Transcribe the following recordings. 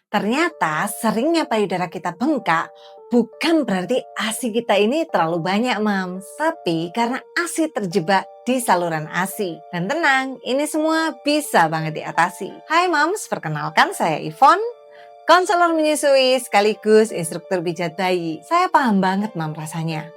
Ternyata seringnya payudara kita bengkak bukan berarti ASI kita ini terlalu banyak, Mams. Tapi karena ASI terjebak di saluran ASI. Dan tenang, ini semua bisa banget diatasi. Hai Mams, perkenalkan saya Ivon, konselor menyusui sekaligus instruktur pijat bayi. Saya paham banget, Mam, rasanya.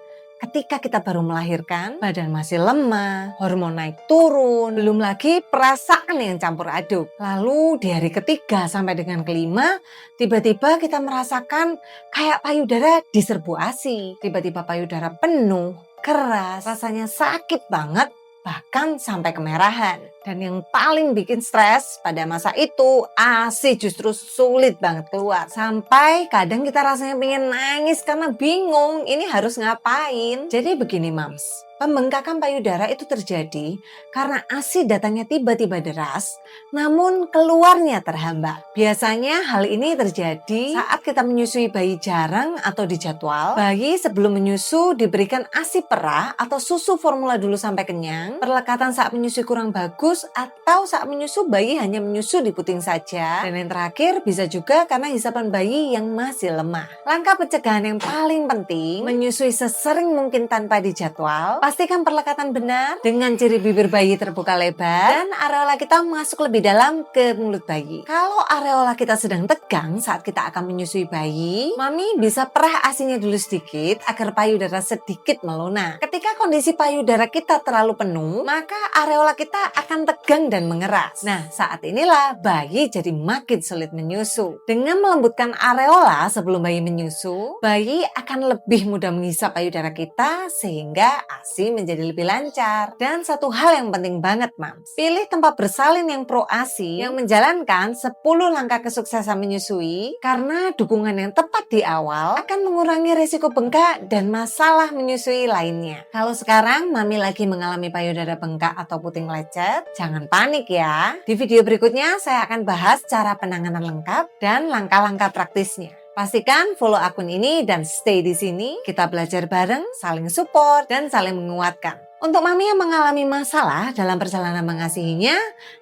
Ketika kita baru melahirkan, badan masih lemah, hormon naik turun, belum lagi perasaan yang campur aduk. Lalu di hari ketiga sampai dengan kelima, tiba-tiba kita merasakan kayak payudara diserbu ASI. Tiba-tiba payudara penuh, keras, rasanya sakit banget, bahkan sampai kemerahan. Dan yang paling bikin stres pada masa itu, ASI justru sulit banget keluar. Sampai kadang kita rasanya pengen nangis karena bingung ini harus ngapain. Jadi begini Mams, pembengkakan payudara itu terjadi karena ASI datangnya tiba-tiba deras, namun keluarnya terhambat. Biasanya hal ini terjadi saat kita menyusui bayi jarang atau di jadwal. Bayi sebelum menyusu diberikan ASI perah atau susu formula dulu sampai kenyang. Perlekatan saat menyusui kurang bagus, atau saat menyusu bayi hanya menyusu di puting saja. Dan yang terakhir bisa juga karena hisapan bayi yang masih lemah. Langkah pencegahan yang paling penting, menyusui sesering mungkin tanpa dijadwal. Pastikan perlekatan benar dengan ciri bibir bayi terbuka lebar dan areola kita masuk lebih dalam ke mulut bayi. Kalau areola kita sedang tegang saat kita akan menyusui bayi, mami bisa perah ASInya dulu sedikit agar payudara sedikit melunak. Ketika kondisi payudara kita terlalu penuh, maka areola kita akan tegang dan mengeras. Nah, saat inilah bayi jadi makin sulit menyusu. Dengan melembutkan areola sebelum bayi menyusu, bayi akan lebih mudah menghisap payudara kita sehingga ASI menjadi lebih lancar. Dan satu hal yang penting banget, Mams, pilih tempat bersalin yang pro ASI yang menjalankan 10 langkah kesuksesan menyusui, karena dukungan yang tepat di awal akan mengurangi risiko bengkak dan masalah menyusui lainnya. Kalau sekarang mami lagi mengalami payudara bengkak atau puting lecet, jangan panik ya. Di video berikutnya saya akan bahas cara penanganan lengkap dan langkah-langkah praktisnya. Pastikan follow akun ini dan stay di sini. Kita belajar bareng, saling support, dan saling menguatkan. Untuk mami yang mengalami masalah dalam perjalanan mengasihinya,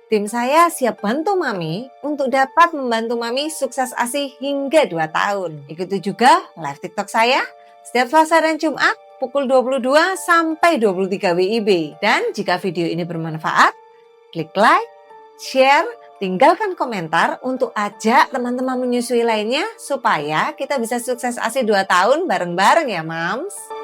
tim saya siap bantu mami untuk dapat membantu mami sukses ASI hingga 2 tahun. Ikuti juga live TikTok saya setiap Selasa dan Jumat pukul 22 sampai 23 WIB. Dan jika video ini bermanfaat, klik like, share, tinggalkan komentar untuk ajak teman-teman menyusui lainnya supaya kita bisa sukses ASI 2 tahun bareng-bareng ya Mams.